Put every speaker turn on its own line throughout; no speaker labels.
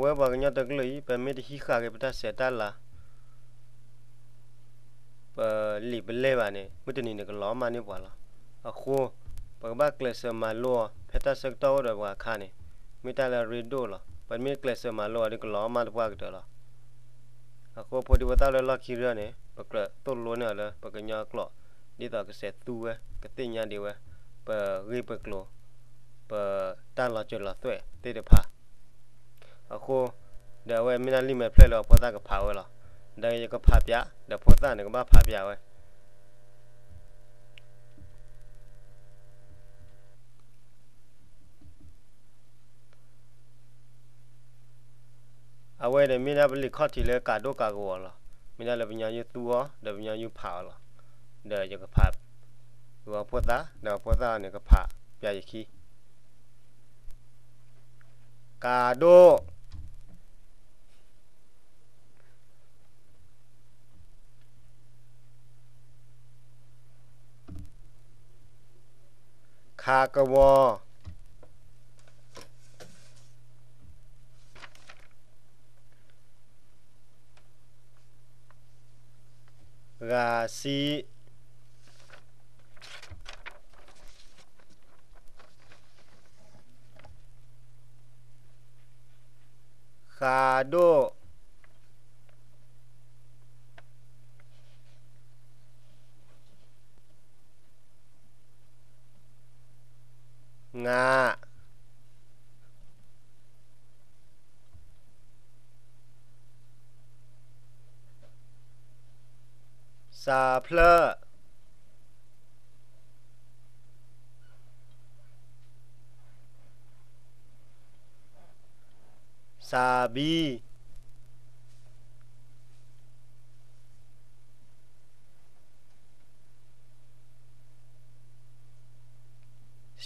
เว่ากันยอดตะกเลยเป็นไม่ได้ขี้ขาเก็บตาเสียตาละหลีเป็นเล่บานี่มุดนี่เนี่ยก็ล้อมานี่ว่าละคู่ปกบ้าเกลเซมาลัวเพตาเซกโตเดว่าคานี่มิตาลารีดูละเป็นมีเกลเซมาลัวนี่ก็ล้อมาว่ากันละคู่พอดีว่าตาเลยลักขี้เรือนี่ปกติต้นล้วนเนี่ยเลยปกติยากล้อดีต่อก็เสียตัวก็ตีนยาดีเว้ปรีบกลัวตั้งเราจุดเราตัวตีเดือผ้าคู่เดี๋ยวเว้ไม่น่าลิมิตเพลย์เราพอตาก็พาไว้ละเดี๋ยวก็พาเปียเดี๋ยวพอตาเนี่ยก็บ้าพาเปียไว้เอาไว้เดี๋ยวมีน่าเป็นลิขที่เลยกาดกากัวละมีน่าเลยเป็นยาอยู่ตัวเดี๋ยวเป็นยาอยู่ผาละเดี๋ยวจะก็พาตัวพอตาเดี๋ยวพอตาเนี่ยก็พาเปียอีกทีกาโดคากะวอราศีคาโดงาซาเพลซาบี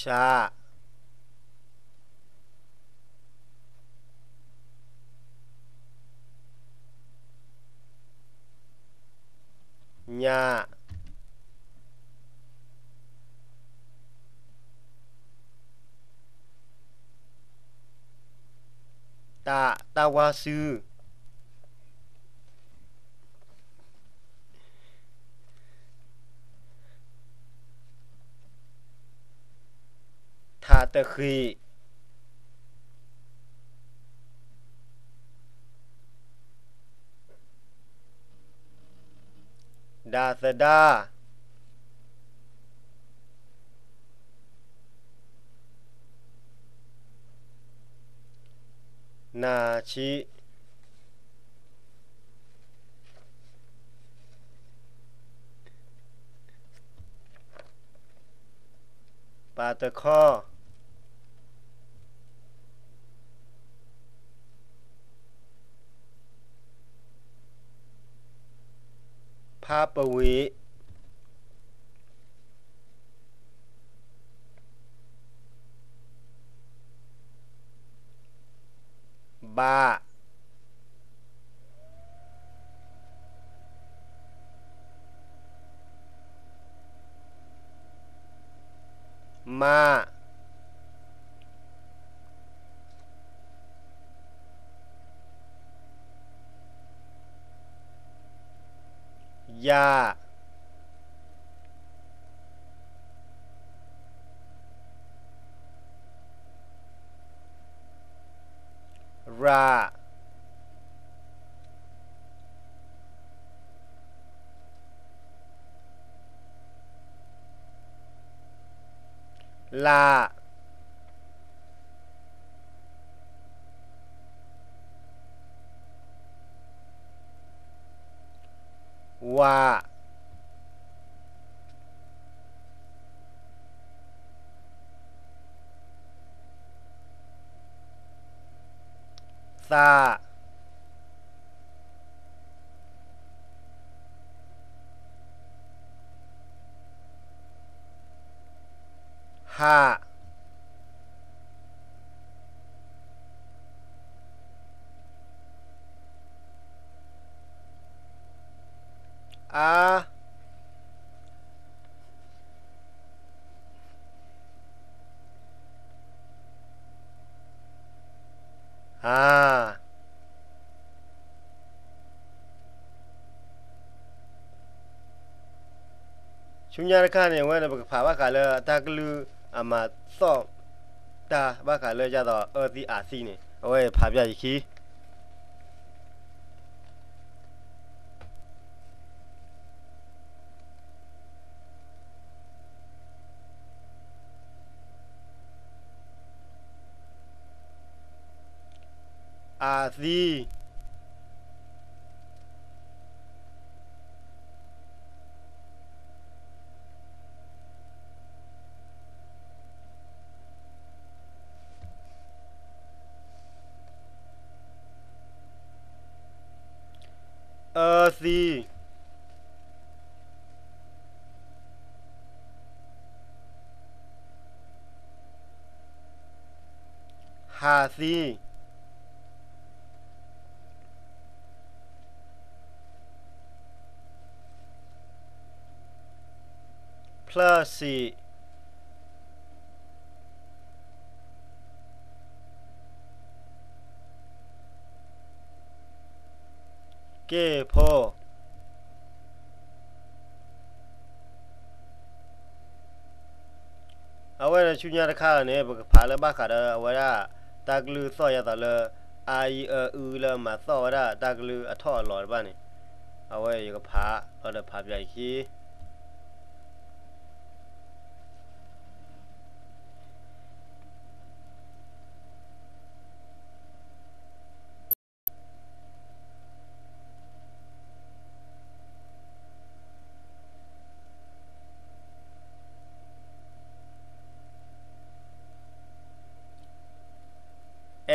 ชาญาตาวาซือทาตะคีดาสดานาชิปาตะคอพาปวีบามาญาราลาวาซาฮาอาอ่า ชุนยาระคาเนี่ยว่าเราพาว่ากันเลยตากลืออามาซ้อตาว่ากันเลยจะต่อที่อาซีเนี่ยเอาไว้พาไปอีกทีอาซีซีฮาซีพลัสซีเก้พอเอาไว้ชุนยาระคาเนี่ยพาแล้วบ้าขาดเอาไว้ละตากลือซ้อยต่อเลยไอเลยมาซ้อว่าตากลือท่อหลอดบ้านนี่เอาไว้อยู่กับพาเราได้พาไปอีกทีแอ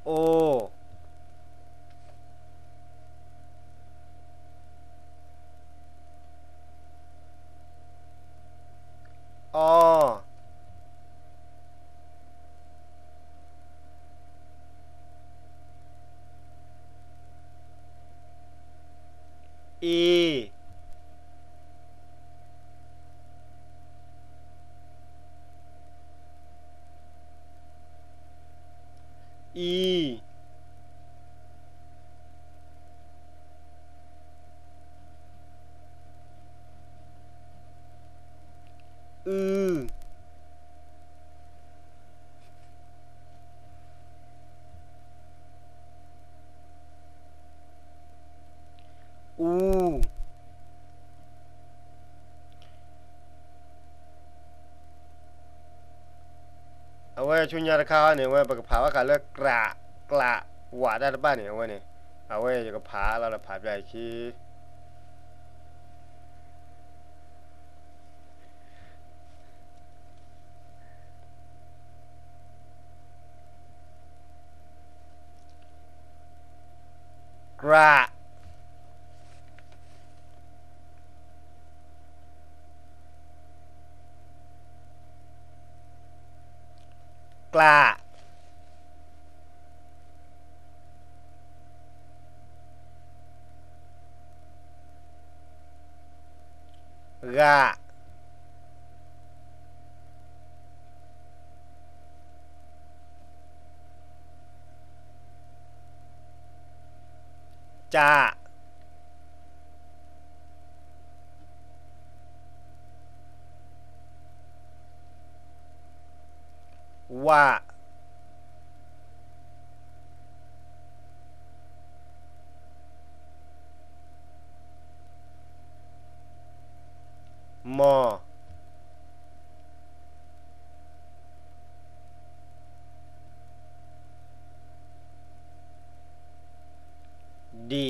โอออีอีอืออูเอาไว้ชุนยาระคาเนี่ยไว้พาว่ากันเลยกระหวาได้บ้านเนี่ยเอาไว้เนี่ยเอาไว้อยู่กับพาเราได้พาไปอีกทีกระกระกะจะว่าหมอดี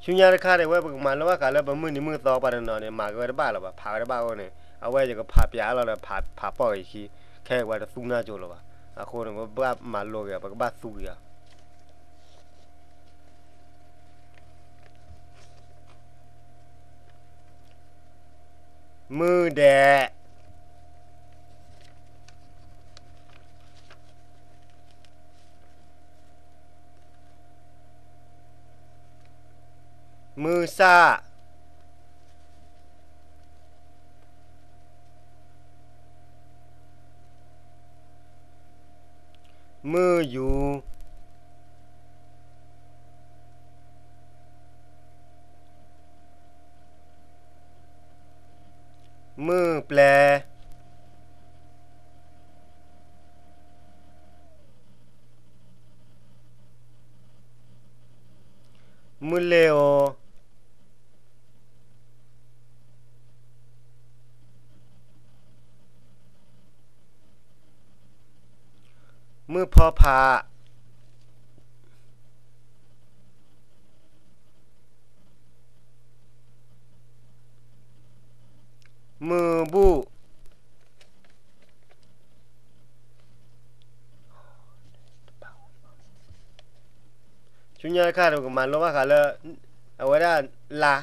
ชุนยาระคาเนี่ยไว้มาแล้วว่ากันแล้วมือนี่มือต่อไปนอนเนี่ยมาก็ได้บ้าหรอปะพาได้บ้าก็เนี่ยเอาไว้จะก็พาไปยาเราเลยพาปล่อยอีกทีแค่ว่าจะสู้หน้าโจรหรอปะอะคนก็บ้ามาโลกอะบ้าสู้อะมือแดะมือซ่า มืออยู่มือแปลมือเลวมือพอพามือบุชุนยาค่าเราก็มันลงว่าค่ะเลยเอาไว้ได้ลา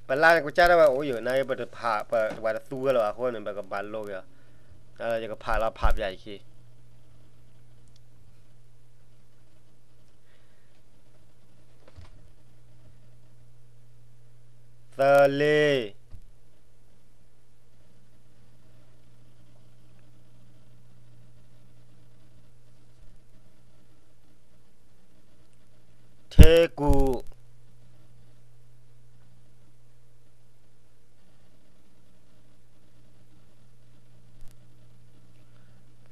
ปลากูจ้าได้ว่าโอ้ยนายเปิดผ่าเปิดว่าตู้กันหรอคนนึงแบบกับบันโลกอ่ะอะไรจะก็ผ่าเราผ่าใหญ่ขี้เตเลเทกู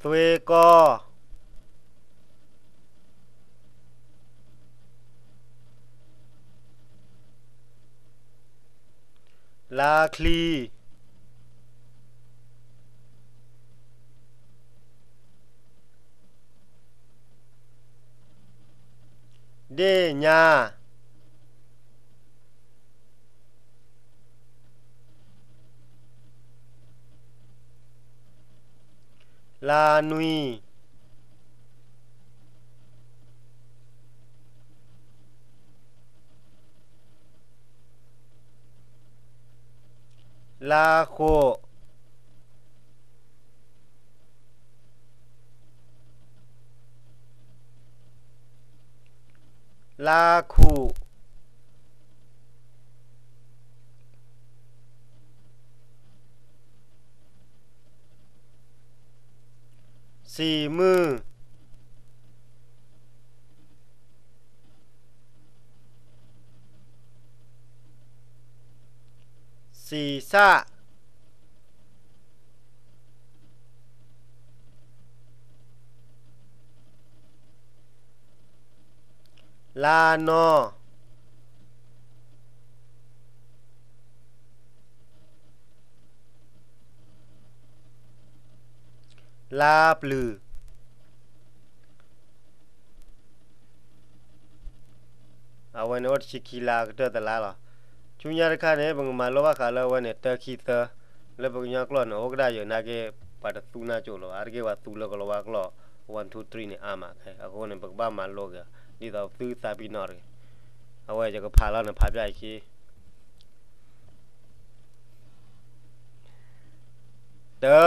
สเวก็ลาคลีเดญาลานุยลาโคลาคูสี่มือศีรษะลานอลาปลือเอาไว้ในวัดชิคิลาก็เจอแต่ละหรอชุนยาค่าเนี่ยบางมาลว่าขาลวันเนี่ยตะคีเตอแล้วบางอย่างกล้อนโอกได้อยู่นักเก็ปัดตูน่าจูโลอาร์เกว่าตูโลก็ลว่ากล้อ1 2 3เนี่ยอามาแค่อากูเนี่ยบักบ้ามาโลกอะนี่เราตื้อซาบินอร์เอาไว้จะก็พาเราเนี่ยพาไปขี้เตอ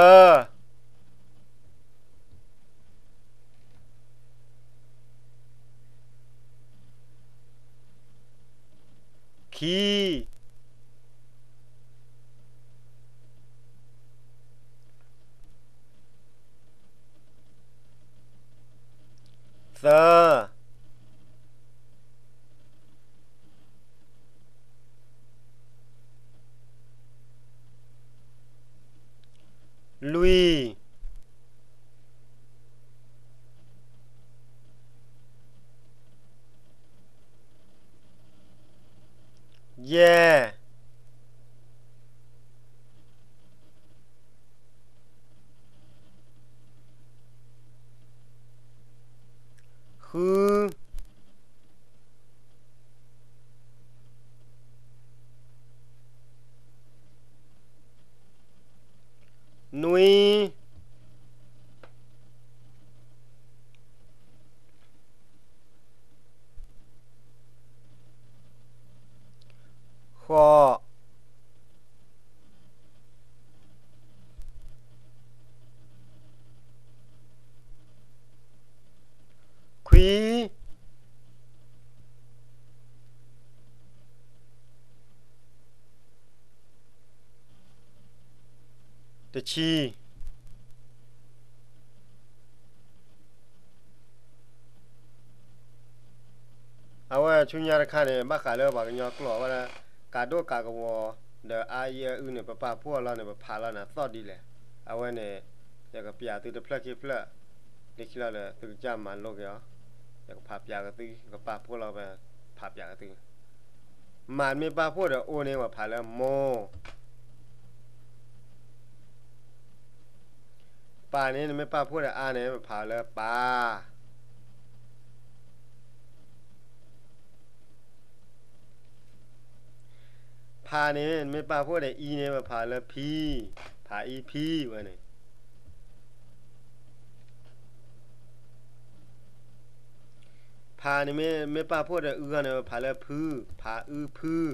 คีเซอลุยแย่คือนุยขอควีตะชี เอาว่าชุนยาคันเนี่ยบักขาเลยบักยอกหล่อว่านะกาโดกากวอเดออาเยอื่นเนี่ยป้าพวกเราเนี่ยพาเราเนี่ยสอดดีเลยเอาว่าเนี่ยอยากกับปียตื่นเพลคิเพลเด็กเราเนี่ยตื่นจำมันโลกเหรออยากกับพาปียกับตื่นกับป้าพวกเราไปพาปียกับตื่นมันไม่ป้าพวกเดอโอเนี่ยว่าพาแล้วโมป้าเนี่ยไม่ป้าพวกเดออาเนี่ยพาแล้วป้าพาเนี่ยไม่ป้าพวกเดออีเนี่ยพาแล้วพีพาอีพีวะเนี่ยพานี่ไม่ป้าพวกเดอเนี่ยพาแล้วพื้อพาพื้อ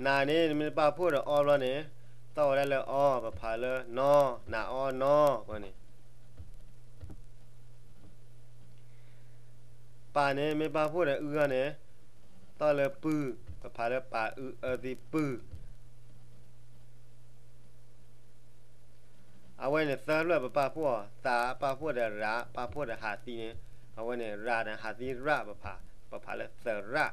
นานี่ไม่ป้าพวกเดออแล้วเนี่ยต่อได้เลยอ้อพาเลยนอนาอ้อนอวะเนี่ยป่าเนี่ยไม่ป้าพูดอะไรเนี่ยต่อเลยปื้อพาเลยป่าที่ปื้อเอาไว้เนี่ยเซิร์ฟเลยป้าพูดตาป้าพูดระป้าพูดหาตีเนี่ยเอาไว้เนี่ยระนะหาตีระป้าเลยเซิร์ฟระ